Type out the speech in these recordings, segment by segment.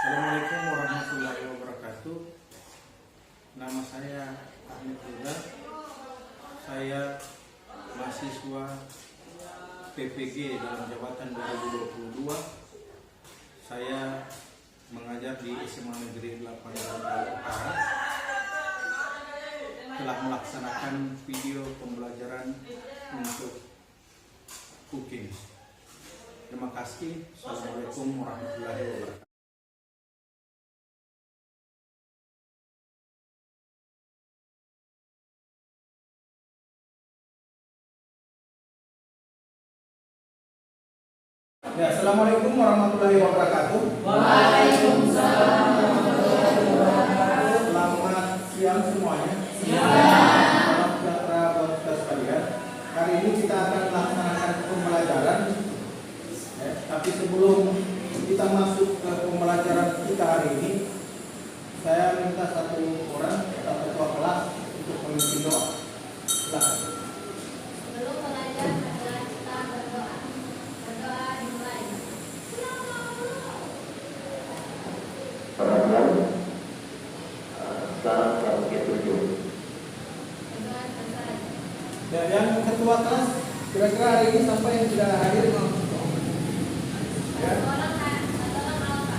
Assalamualaikum warahmatullahi wabarakatuh. Nama saya Ahmad Huda. Saya mahasiswa PPG dalam jabatan 2022. Saya mengajar di SMA Negeri 8 Utara. Telah melaksanakan video pembelajaran untuk cooking. Terima kasih. Assalamualaikum warahmatullahi wabarakatuh. Ya, Assalamualaikum warahmatullahi wabarakatuh. Waalaikumsalam warahmatullahi wabarakatuh. Selamat siang semuanya. Siang. Salam sejahtera buat kita sekalian. Hari ini kita akan melaksanakan pembelajaran. Tapi sebelum kita masuk ke pembelajaran kita hari ini, saya minta satu orang, satu ketua kelas untuk memimpin doa. Silakan. Sebelum belajar adalah kita berdoa. Berdoa dimulai. Perhatian, sekarang kalau ke-7. Berdoa selesai. Ya, yang ketua kelas kira-kira hari ini sampai yang tidak hadir mau? Ya, Satu orang alfa.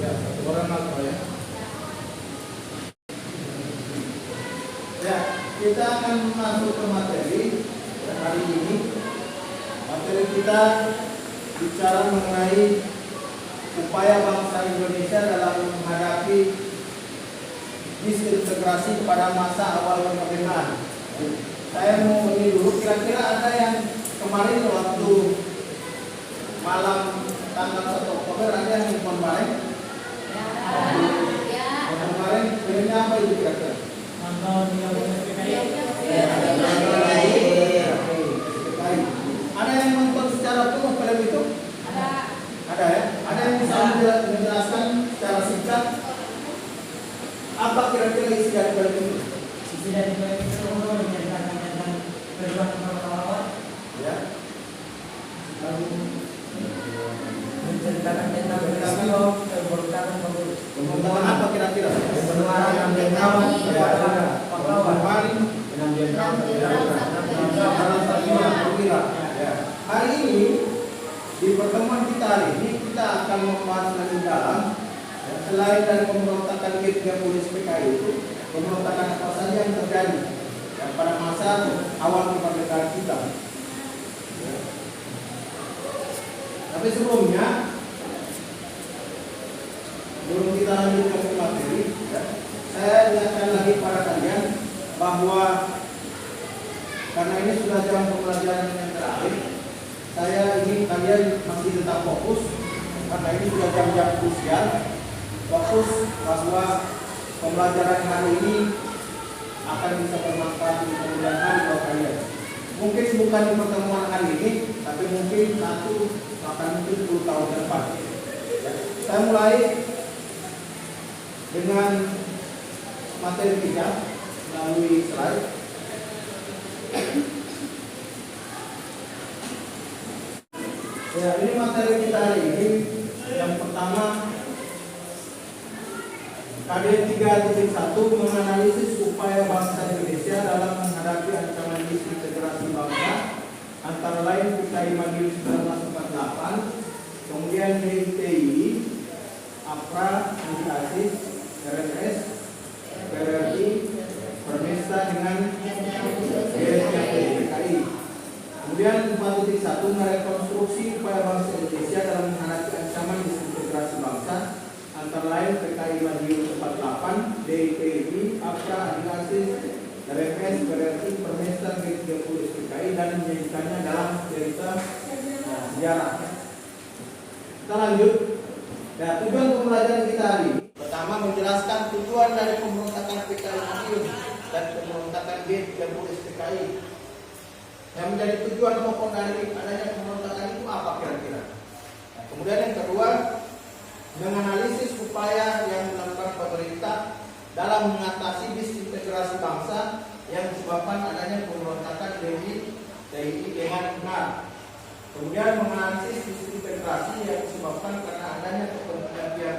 ya satu orang apa ya? Ya, kita akan masuk ke materi hari ini. Materi kita bicara mengenai upaya bangsa Indonesia dalam menghadapi disintegrasi pada masa awal kemerdekaan. Saya mau ini dulu, kira-kira ada yang kemarin waktu malam tanggal 1 Oktober ada yang nelfon balik? Ya. Kemarin filmnya apa itu kira-kira? Ada yang nonton secara penuh film itu? Ada. Ada ya? Ada yang bisa menjelaskan secara singkat apa kira-kira isi dari film itu? Isi dari film itu menceritakan tentang perjuangan kawan, Ya. Lalu menceritakan tentang peristiwa keberkataan pengurus, pembunuhan apa kira-kira? pembunuhan yang kawan kepada pahlawan. Kemarin hari ini di pertemuan kita hari ini kita akan membahas lebih dalam selain dari pemberontakan G30 PKI itu, pemberontakan apa saja yang terjadi pada masa awal kemerdekaan kita. Tapi sebelumnya, sebelum kita lanjut ke materi, saya ingatkan lagi pada kalian bahwa karena ini sudah jam pembelajaran yang terakhir, saya ingin kalian masih tetap fokus karena ini sudah jam-jam krusial. Fokus bahwa pembelajaran hari ini akan bisa bermanfaat di kemudian hari buat kalian. Mungkin bukan di pertemuan hari ini, tapi mungkin akan mungkin 10 tahun ke depan. Saya mulai dengan materi kita melalui slide. Ya, ini materi kita hari ini. Yang pertama, KD 3.1 menganalisis upaya bangsa Indonesia dalam menghadapi ancaman disintegrasi bangsa, antara lain PKI Mandiri 1948, kemudian DITI, APRA, ASIS, RMS, PRRI, Permesta dengan PKI. Kemudian 4.1 merekonstruksi upaya bangsa Indonesia dalam menghadapi ancaman disintegrasi bangsa, antara lain PKI Madiun 48, DITI, APRA, ASIS, RMS, PRRI, Permesta, G30 PKI, dan menjadikannya dalam cerita sejarah. Kita lanjut. Ya, tujuan pembelajaran kita hari ini pertama menjelaskan tujuan dari pemberontakan PKI Madiun dan pemberontakan G30 PKI. Yang menjadi tujuan pokok dari adanya pemberontakan itu apa kira-kira? Nah, kemudian yang kedua, menganalisis upaya yang dilakukan pemerintah dalam mengatasi disintegrasi bangsa yang disebabkan adanya pemberontakan DIY dengan benar. Kemudian menganalisis disintegrasi yang disebabkan karena adanya kepentingan pihak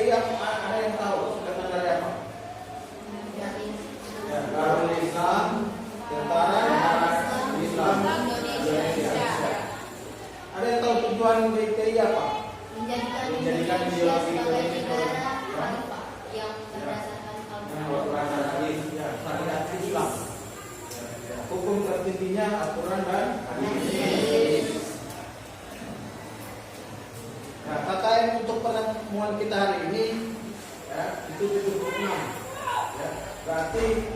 DPI ada yang tahu singkatan dari apa? Ya, Darul Islam Tentara Islam Indonesia. Ada yang tahu tujuan DPI apa? Menjadikan ideologi negara khalifah yang berdasarkan hadis, ya, syariat Islam. Hukum tertingginya aturan dan hadis. Nah, KKN untuk pertemuan kita hari ini ya, itu 76. Ya, berarti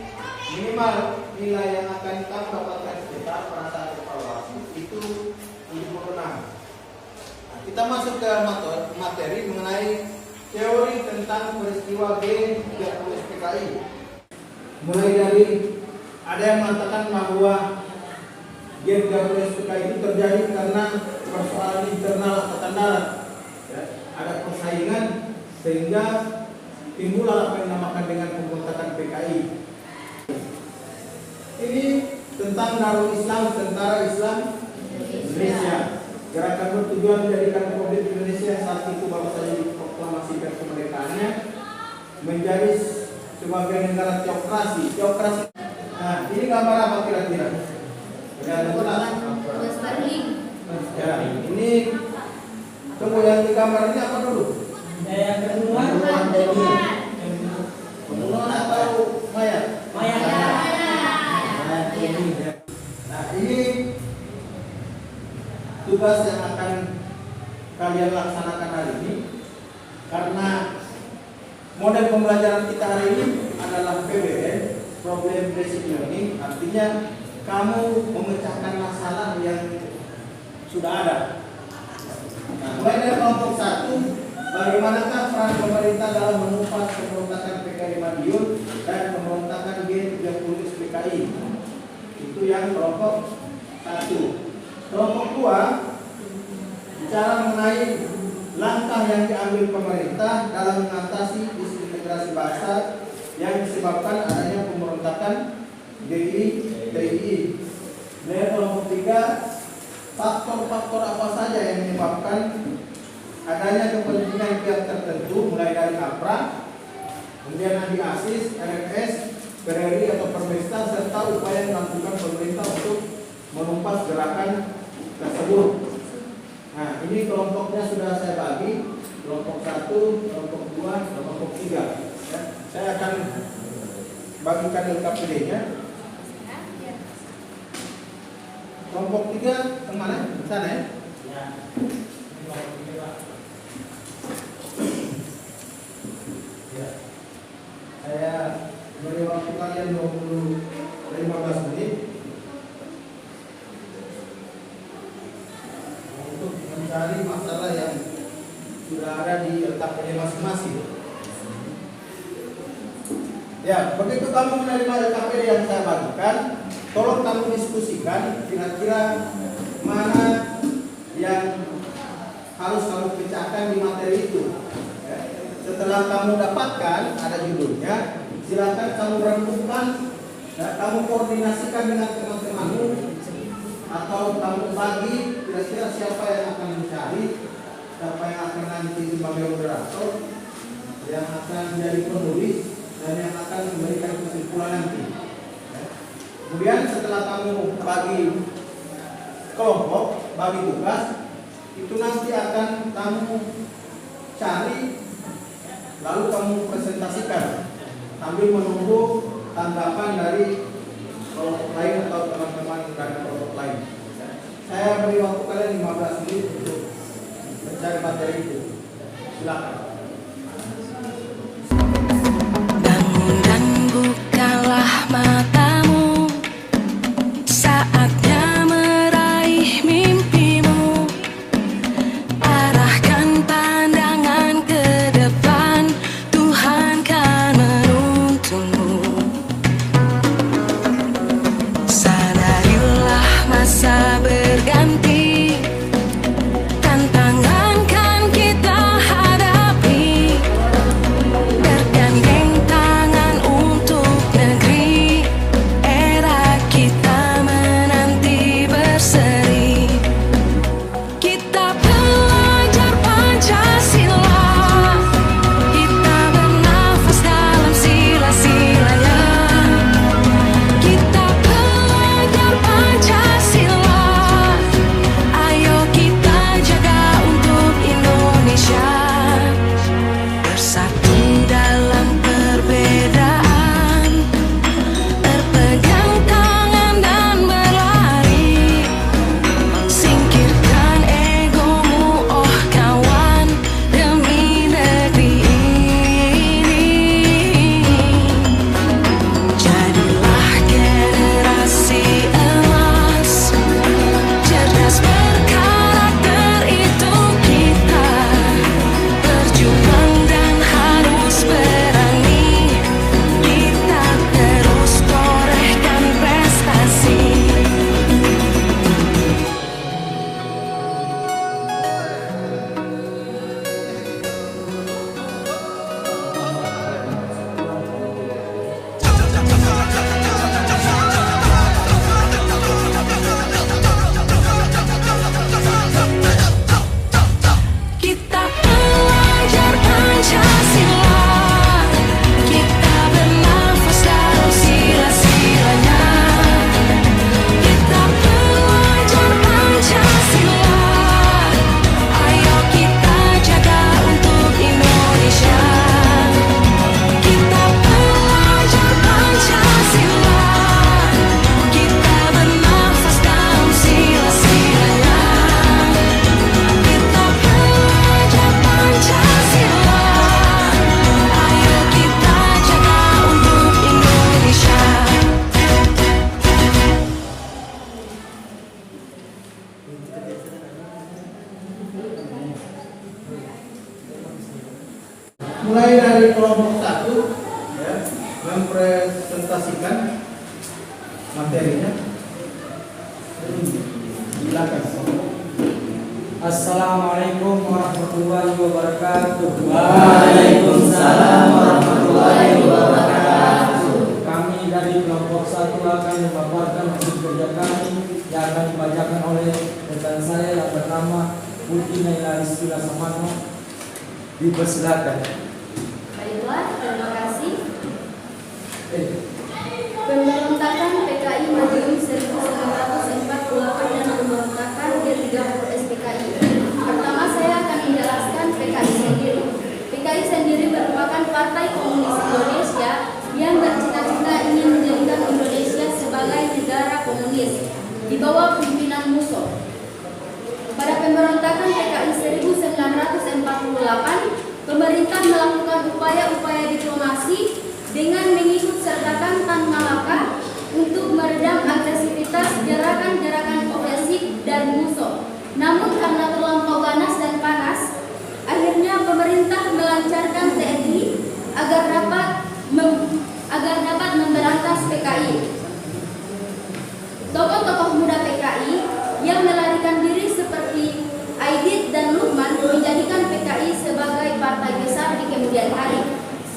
minimal nilai yang akan kamu dapatkan kita pada saat evaluasi itu 76. Nah, kita masuk ke materi mengenai teori tentang peristiwa G30 SPKI. Mulai dari ada yang mengatakan bahwa G30 SPKI itu terjadi karena persoalan internal Angkatan Darat. Ya, ada persaingan sehingga timbul apa yang dinamakan dengan pemberontakan PKI. Ini tentang Darul Islam Tentara Islam Indonesia. Gerakan bertujuan menjadikan Republik Indonesia saat itu bahwasanya diproklamasikan kemerdekaannya menjadi sebagai negara teokrasi. Nah, ini gambar apa kira-kira? Ya, ini tunggu yang di gambar ini apa dulu? Yang kedua, Pembunuhan atau mayat? mayat. Nah, ini tugas yang akan kalian laksanakan hari ini, karena model pembelajaran kita hari ini adalah PBL, Problem Based Learning, artinya kamu memecahkan masalah yang sudah ada. Nah, mulai dari kelompok 1, bagaimanakah peran pemerintah dalam menumpas pemberontakan PKI Madiun dan pemberontakan G30 SPKI? Itu yang kelompok 1. Kelompok 2 bicara mengenai langkah yang diambil pemerintah dalam mengatasi disintegrasi bangsa yang disebabkan adanya pemberontakan DIY. Dan kelompok 3, faktor-faktor apa saja yang menyebabkan adanya kepentingan pihak tertentu mulai dari APRA, kemudian ASIS, RMS, PRRI atau Permesta, serta upaya yang dilakukan pemerintah untuk menumpas gerakan tersebut. Nah, ini kelompoknya sudah saya bagi, kelompok 1, kelompok 2, kelompok 3. Ya, saya akan bagikan LKPD-nya. Kelompok 3 kemana? Ke sana ya? Ya. Saya beri waktu kalian 15 menit untuk mencari masalah yang sudah ada di LKPD masing-masing. Ya, begitu kamu menerima LKPD yang saya bagikan, tolong kamu diskusikan kira-kira mana yang harus kamu pecahkan di materi itu. Ya. Setelah kamu dapatkan, ada judulnya, silakan kamu renungkan, ya, kamu koordinasikan dengan teman-temanmu, atau kamu bagi kira-kira siapa yang akan mencari, siapa yang akan nanti sebagai moderator, yang akan menjadi penulis, dan yang akan memberikan kesimpulan nanti. Kemudian setelah kamu bagi kelompok, bagi tugas, itu nanti akan kamu cari, lalu kamu presentasikan sambil menunggu tanggapan dari kelompok lain atau teman-teman dari kelompok lain. Saya beri waktu kalian 15 menit untuk mencari materi itu. Silakan. Bangun dan bukalah matamu, saatnya meraih mimpimu. Arahkan pandangan ke depan, Tuhan kan menuntunmu. Sadarilah masa berganti, tantangan kan kita hadapi. dimulai dari kelompok 1 ya, mempresentasikan materinya. Silakan. Assalamualaikum warahmatullahi wabarakatuh. Waalaikumsalam warahmatullahi wabarakatuh. Kami dari kelompok 1 akan memaparkan hasil kerja kami yang akan dibacakan oleh rekan saya yang bernama Putri Naila Rizky Lasamano. Dipersilakan. Baiklah, terima kasih. Pemberontakan PKI Madiun 1948 dan pemberontakan G30 SPKI. Pertama saya akan menjelaskan PKI sendiri. PKI sendiri merupakan Partai Komunis Indonesia yang bercita-cita ingin menjadikan Indonesia sebagai negara komunis di bawah pimpinan Musso. Pada pemberontakan PKI 1948, pemerintah melakukan upaya-upaya diplomasi dengan mengikut sertakan Tan Malaka untuk meredam agresivitas gerakan-gerakan ofensif dari Musso. Namun karena terlampau ganas dan panas, akhirnya pemerintah melancarkan TNI agar dapat memberantas PKI. Tokoh-tokoh muda PKI yang melarikan diri seperti Aidit dan Lukman menjadikan PKI sebagai partai besar di kemudian hari.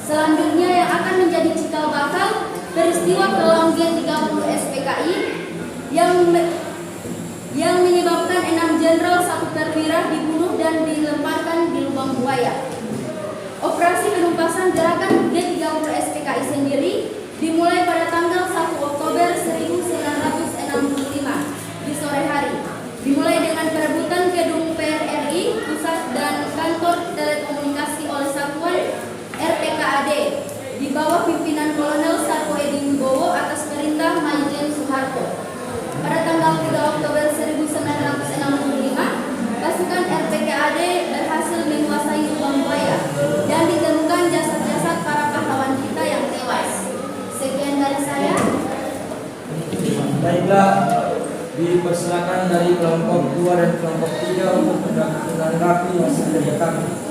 Selanjutnya yang akan menjadi cikal bakal peristiwa kelam G30 SPKI yang menyebabkan 6 jenderal 1 perwira dibunuh dan dilemparkan di lubang buaya. Operasi penumpasan gerakan G30 SPKI sendiri dimulai pada tanggal 1 Oktober 1965 di sore hari. Dimulai dengan perebutan gedung PRRI pusat dan kantor telekomunikasi oleh satuan RPKAD di bawah pimpinan Kolonel Sarko Edi Wibowo atas perintah Majen Soeharto. Pada tanggal 3 Oktober 1965, pasukan RPKAD berhasil menguasai lubang buaya dan ditemukan jasad-jasad para pahlawan kita yang tewas. Sekian dari saya. Baiklah, dipersilakan dari kelompok 2 dan kelompok 3 untuk menanggapi hasil kerja kami.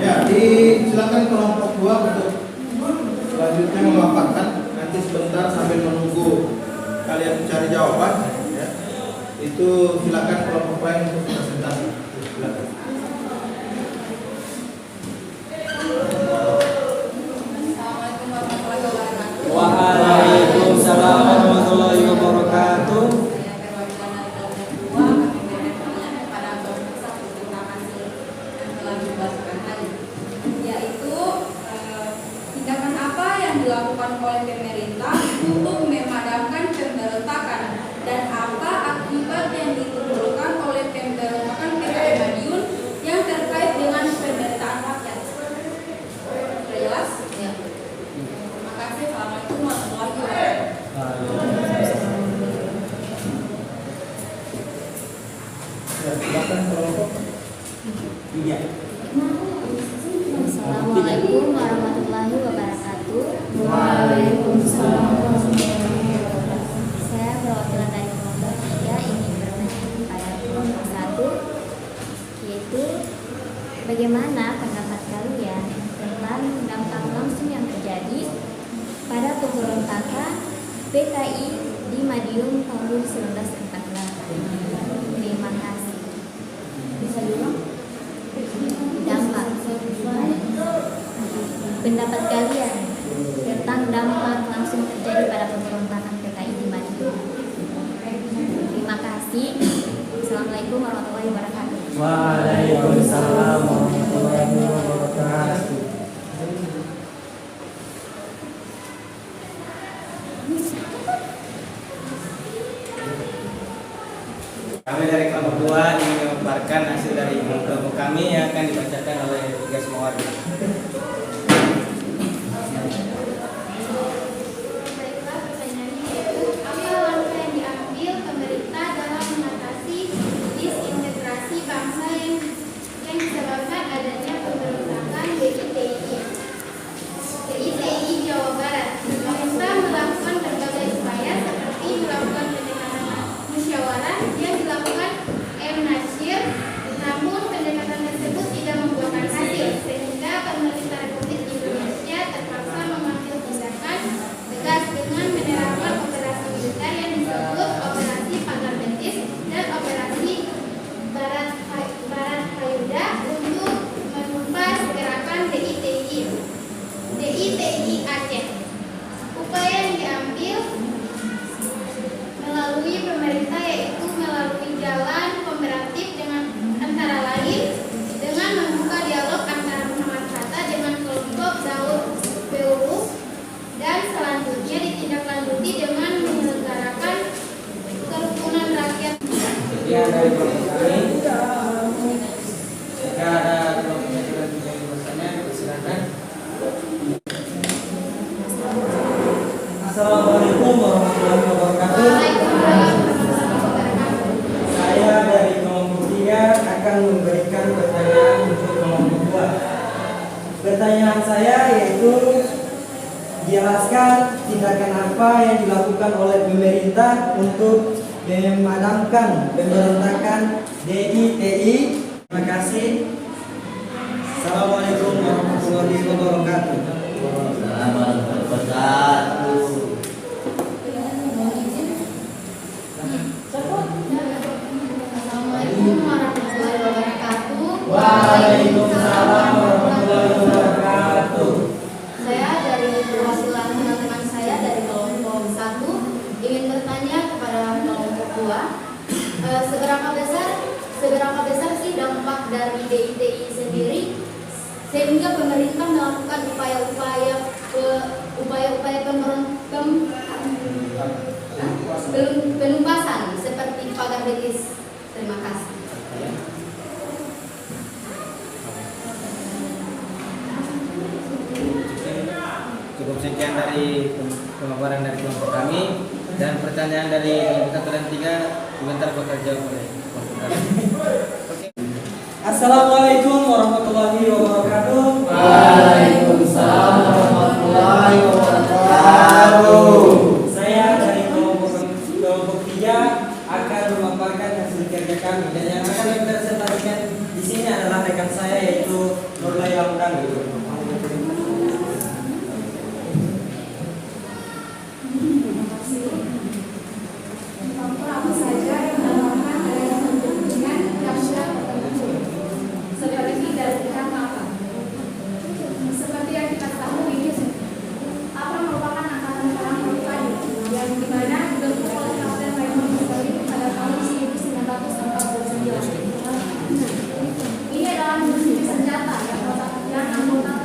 Ya, silakan kelompok 2 untuk selanjutnya memaparkan. Nanti sebentar sambil menunggu kalian mencari jawaban ya. Itu silakan kelompok lain untuk presentasi. Silakan. Assalamualaikum warahmatullahi wabarakatuh. Waalaikumsalam warahmatullahi wabarakatuh. Saya perwakilan dari kelompok 2 akan memberikan pertanyaan kepada kelompok 1 tentang hasil yang telah dibahaskan tadi, yaitu tindakan apa yang dilakukan oleh pemerintah untuk memadamkan pemberontakan dan apa akibat yang ditimbulkan oleh pemberontakan PKI Madiun yang terkait dengan penderitaan rakyat. Sudah jelas? Ya. Terima kasih. Assalamualaikum warahmatullahi wabarakatuh. Ya, silakan kelompok. Iya. Assalamualaikum warahmatullahi wabarakatuh. Saya perwakilan dari kelompok 3 ingin bertanya kepada kelompok 1, yaitu bagaimana pendapat kalian tentang dampak langsung yang terjadi pada pemberontakan PKI di Madiun tahun 1948. Terima kasih. Bisa dulu? Dampak. Pendapat kalian tentang dampak langsung terjadi pada pemberontakan PKI di Madiun. Terima kasih. Assalamualaikum warahmatullahi wabarakatuh. Waalaikumsalam warahmatullahi wabarakatuh. Kami dari kelompok 2 ingin memaparkan hasil dari kelompok kami yang akan dibacakan oleh 3 semua warga. Baiklah, pertanyaannya yaitu apa langkah yang diambil pemerintah dalam mengatasi disintegrasi bangsa yang disebabkan adanya pemberontakan GITI? upaya yang diambil melalui pemerintah yaitu melalui jalan kooperatif dengan antara lain dengan membuka dialog antara Muhammad Hatta dengan kelompok Daud PUU dan selanjutnya ditindaklanjuti dengan menyelenggarakan kerukunan rakyat. Sekian dari kelompok kami. Jika ada kelompok yang bertanya, silakan. Assalamualaikum warahmatullahi wabarakatuh. Waalaikumsalam warahmatullahi wabarakatuh. Saya dari kelompok 3 akan memberikan pertanyaan untuk kelompok 2. Pertanyaan saya yaitu jelaskan tindakan apa yang dilakukan oleh pemerintah untuk memadamkan pemberontakan DITI. Terima kasih. Assalamualaikum warahmatullahi wabarakatuh. Assalamualaikum warahmatullahi wabarakatuh. Waalaikumsalam warahmatullahi wabarakatuh. Saya dari perwakilan teman-teman saya dari kelompok 1 ingin bertanya kepada kelompok 2, seberapa besar sih dampak dari DITI sendiri sehingga pemerintah melakukan upaya-upaya penumpasan seperti pagar betis. Terima kasih. Cukup sekian dari pemaparan dari kelompok kami, dan pertanyaan dari kelompok 1 dan 3 sebentar bakal jawab oleh kelompok kami. Oke. Assalamualaikum warahmatullahi wabarakatuh. Waalaikumsalam warahmatullahi wabarakatuh. Saya dari kelompok 3 akan memaparkan hasil kerja kami, dan yang akan dipresentasikan di sini adalah rekan saya yaitu Nurlay Lamdang. Apa saja yang dilakukan adalah dengan jam-jam tertentu, seperti dari pihak apa? Seperti yang kita tahu ini, apa merupakan angkatan perang Melayu yang dimana dibentuk oleh Kapten Raymond Mussolini pada tahun 1949. Ini adalah musuh senjata yang anggota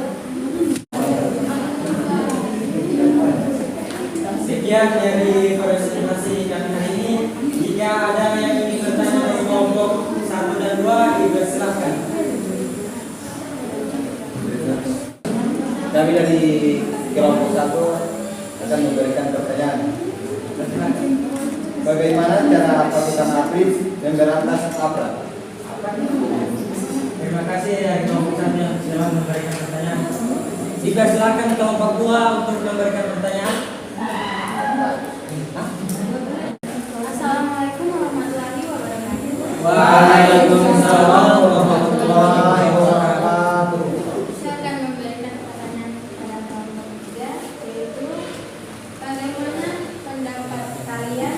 Sekian dari presentasi kami hari ini. Jika ada yang ingin bertanya dari kelompok 1 dan 2, dipersilahkan. Kami dari kelompok 1 akan memberikan pertanyaan. Bagaimana cara pasukan APRID memberantas APRA? Terima kasih dari kelompok 1 yang sudah memberikan pertanyaan. Dipersilahkan kelompok 2 untuk memberikan pertanyaan. Assalamualaikum warahmatullahi wabarakatuh. Waalaikumsalam warahmatullahi wabarakatuh. Saya akan memberikan pertanyaan kepada kelompok 3, yaitu bagaimana pendapat kalian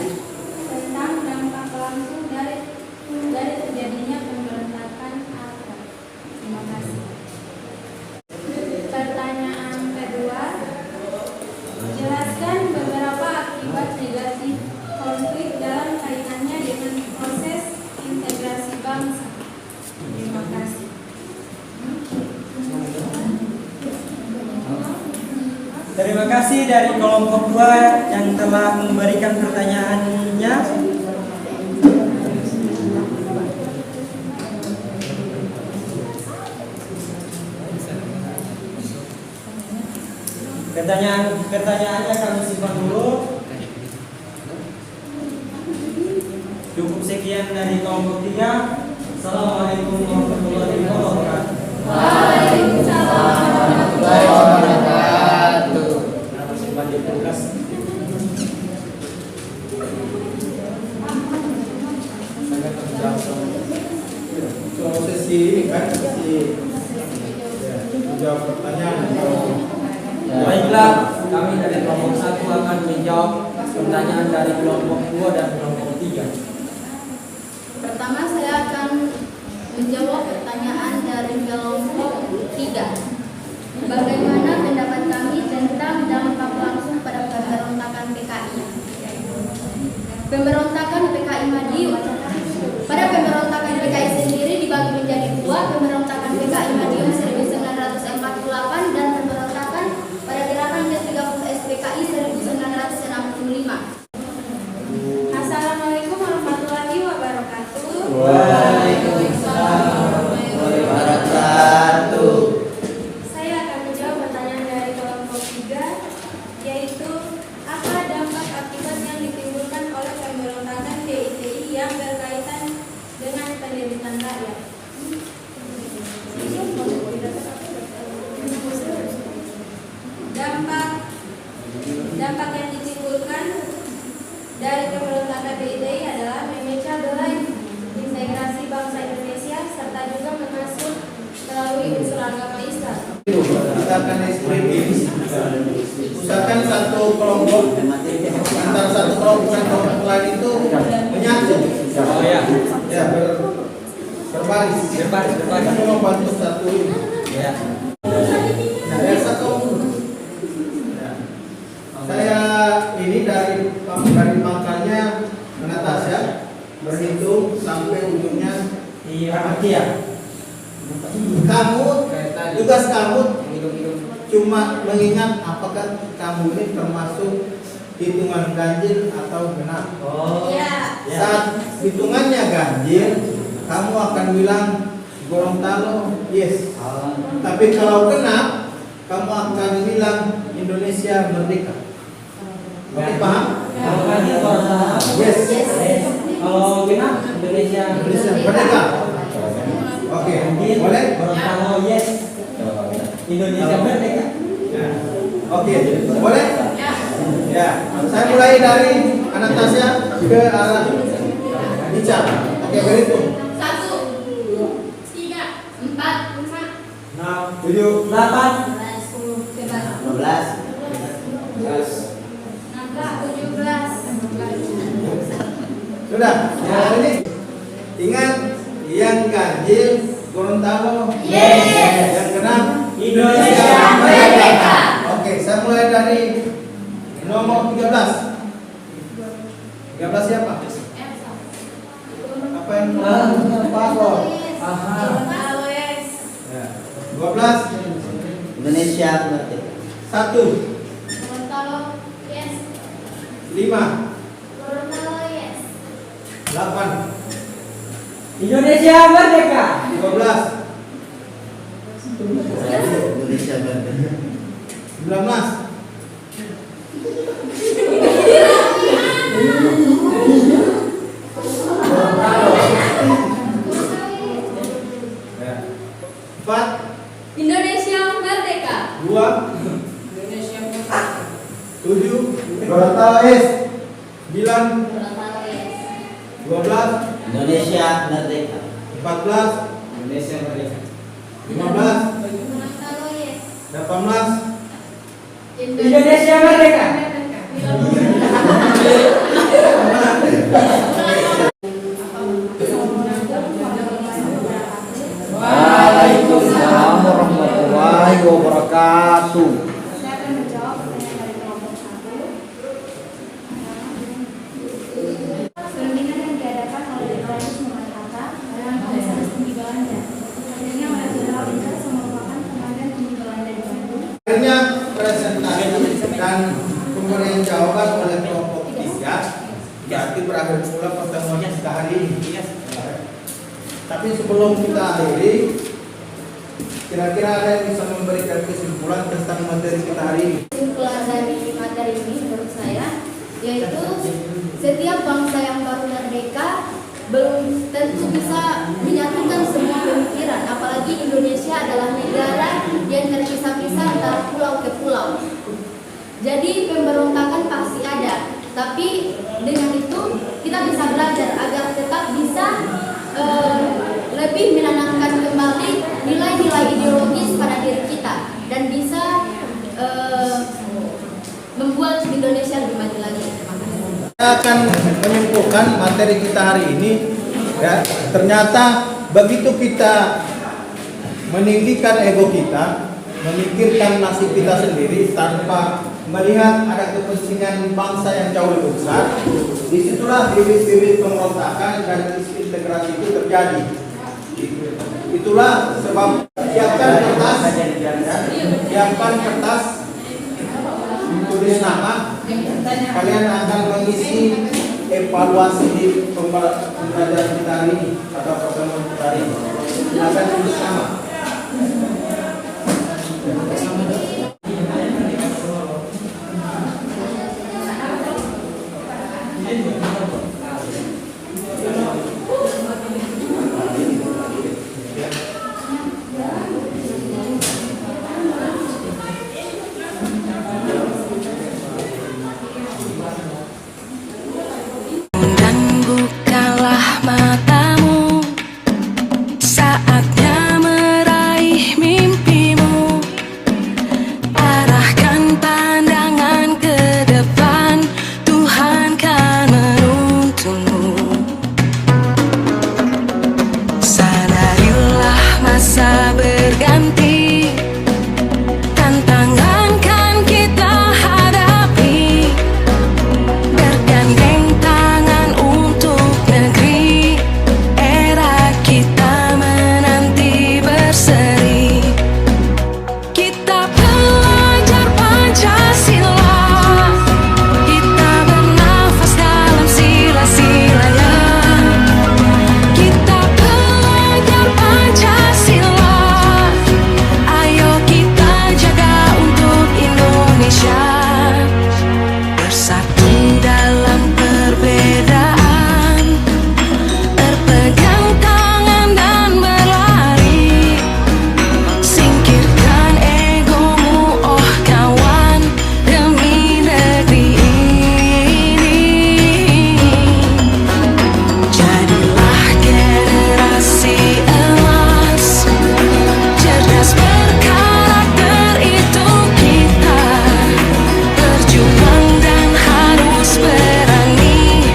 tentang dampak langsung dari terjadinya pemberontakan APRA? Terima kasih. Pertanyaan kedua, jelaskan beberapa akibat negatif konflik dalam kaitannya dengan proses integrasi bangsa. Terima kasih. Terima kasih dari kelompok 2 yang telah memberikan pertanyaannya. Pertanyaannya kami simpan dulu. Cukup sekian dari kelompok 3. Assalamualaikum warahmatullahi wabarakatuh. Waalaikumsalam warahmatullahi wabarakatuh. Simpan di kulkas. Soal sesi ini kan sesi jawab pertanyaan. Baiklah, kami dari kelompok 1 akan menjawab pertanyaan dari kelompok 2 dan kelompok 3. Pertama saya akan menjawab pertanyaan dari kelompok 3. Bagaimana pendapat kami tentang dampak langsung pada PKI 1965. Assalamualaikum warahmatullahi wabarakatuh. Waalaikumsalam warahmatullahi wabarakatuh. Saya akan menjawab pertanyaan dari kelompok 3, yaitu apa dampak akibat yang ditimbulkan oleh pemberontakan DITI yang berkaitan dengan penderitaan rakyat. Dampak yang ditimbulkan dari pemberontakan DITI adalah memecah belah integrasi bangsa Indonesia serta juga menghasut melalui unsur agama Islam. Kita akan ekspresi. Usahakan satu kelompok antara satu kelompok dan kelompok lain itu menyatu. Oh ya. Ya, berbaris. Kita membantu satu ini. Ya. Nah, yang satu. Ya. Saya ini dari pangkalnya Natasha berhitung sampai ujungnya. Iya, ya. Kamu, tugas kamu cuma mengingat apakah kamu ini termasuk hitungan ganjil atau genap. Oh. Ya. Saat hitungannya ganjil, kamu akan bilang Gorontalo, yes. Tapi kalau genap, kamu akan bilang Indonesia merdeka. Oke, paham? Kalau ganjil Gorontalo. Yes. Kalau genap Indonesia Merdeka. Oke, boleh? Gorontalo yes. Indonesia merdeka. Oke, boleh? Ya, saya mulai dari Anastasia ke arah Ica. Oke, berhitung. 1, 2, 3, 4, 5, 6, 7, 8. 11, 17. Sudah. Nah, ini ingat yang ganjil Gorontalo. Yes. Yang genap Indonesia merdeka. Oke, saya mulai dari nomor 13. 13 siapa? Apa yang paslon? Aha. Ya. 12. Indonesia merdeka. 1. Gorontalo, yes. 5. Gorontalo, yes. 8. Indonesia merdeka. 12. Indonesia merdeka. 19. Ya. 4. Indonesia merdeka. 2. 7. Gorontalo S. 9. Gorontalo, yes. 12. Indonesia merdeka. 14. Indonesia merdeka. 15. Gorontalo, yes. 18. Indonesia merdeka. Waalaikumsalam warahmatullahi wabarakatuh. Saya akan menjawab pertanyaan dari kelompok 1. Perundingan yang diadakan oleh Deklarasi Soekarno Hatta dalam Komisaris Tinggi Belanda. Akhirnya oleh Jenderal Richard merupakan komandan tinggi Belanda di Bandung. Akhirnya presentasi dan pemberian jawaban oleh kelompok 3 berarti berakhir pula pertemuan kita hari ini. Tapi sebelum kita akhiri, kira-kira ada yang bisa memberikan kesimpulan tentang materi kita hari ini? Kesimpulan dari materi ini menurut saya yaitu setiap bangsa yang baru merdeka belum tentu bisa menyatukan semua pemikiran, apalagi Indonesia adalah negara yang terpisah-pisah antara pulau ke pulau. Jadi pemberontakan pasti ada, tapi dengan itu kita bisa belajar agar tetap bisa lebih menanamkan kembali nilai-nilai ideologis pada diri kita dan bisa membuat Indonesia lebih maju lagi. Saya akan menyimpulkan materi kita hari ini. Ya, ternyata begitu kita meninggikan ego kita, memikirkan nasib kita sendiri tanpa melihat ada kepentingan bangsa yang jauh lebih besar, disitulah bibit-bibit pemberontakan dan disintegrasi itu terjadi. Itulah sebab siapkan kertas, tulis nama, kalian akan mengisi evaluasi di pembelajaran kita hari ini atau pertemuan kita hari ini. Silakan tulis nama. Dan bukalah matamu, saatnya meraih mimpimu. Arahkan pandangan ke depan, Tuhan kan menuntunmu. Sadarilah masa berganti, tantangan kan kita hadapi. Bergandeng tangan untuk negeri, era kita menanti berseri. Kita belajar Pancasila, kita bernafas dalam sila-silanya. Kita belajar Pancasila, ayo kita jaga untuk Indonesia. Bersatu dalam perbedaan, berpegang tangan dan berlari. Singkirkan egomu, oh kawan, demi negeri ini. Jadilah generasi emas, cerdas berkarakter itu kita. Berjuang dan harus berani,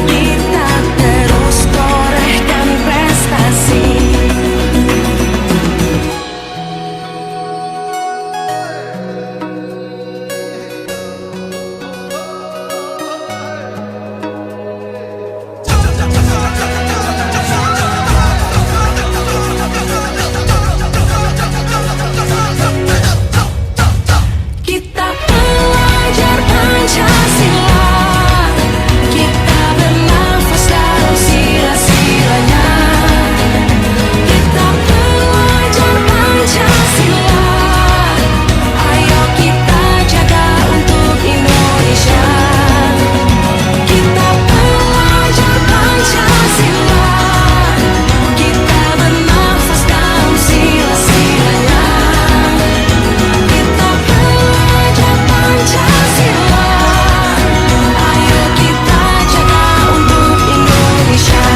kita terus torehkan prestasi. Kita belajar Pancasila, kita bernafas dalam sila-silanya. Kita belajar Pancasila, ayo kita jaga untuk Indonesia. Kita belajar Pancasila, kita bernafas dalam sila-silanya. Kita belajar Pancasila, ayo kita jaga untuk Indonesia.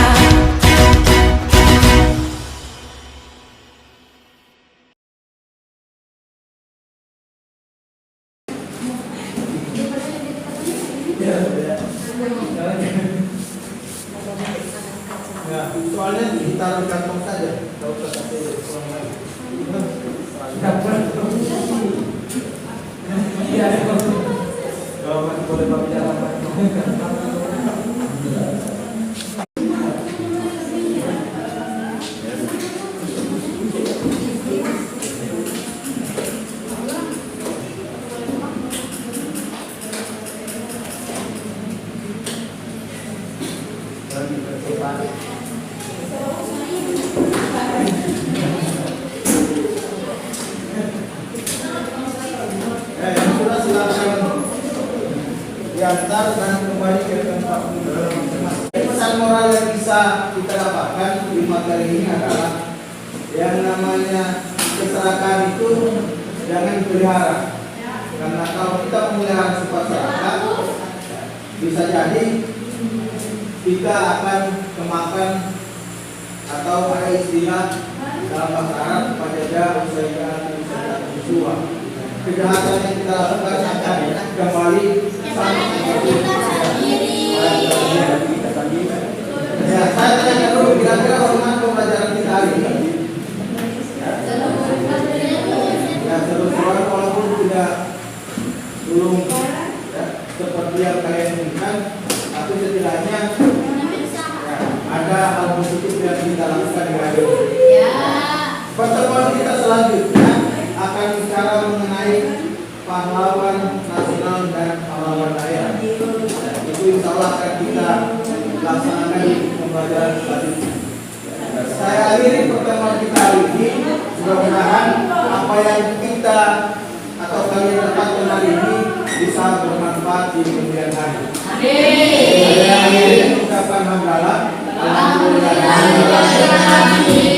Ya, soalnya ditaruh di kantong saja, tidak usah kasih uang lagi. Iya, kalau masih boleh berbicara Pak. Yang sudah silakan diantar dan kembali ke tempat masing-masing. Pesan moral yang bisa kita dapatkan di materi ini adalah yang namanya keserakahan itu jangan dipelihara. Karena kalau kita memelihara sifat serakah, bisa jadi kita akan kemakan atau ada istilah dalam bahasa Arab pajaja usai usua. Kejahatan yang kita lakukan akan kembali sama seperti kita tadi. Ya, saya tanya dulu kira-kira bagaimana pembelajaran kita hari ini? Ya, seru-seruan walaupun belum seperti yang kalian inginkan, tapi setidaknya ya, ada hal positif yang kita lakukan di hari ini. Pertemuan kita selanjutnya akan bicara mengenai pahlawan nasional insya Allah akan kita laksanakan di pembelajaran selanjutnya. Saya akhiri pertemuan kita hari ini. Mudah-mudahan apa yang kita atau kalian dapatkan hari ini bisa bermanfaat di kemudian hari. Saya akhiri ucapan hamdalah. Alhamdulillah.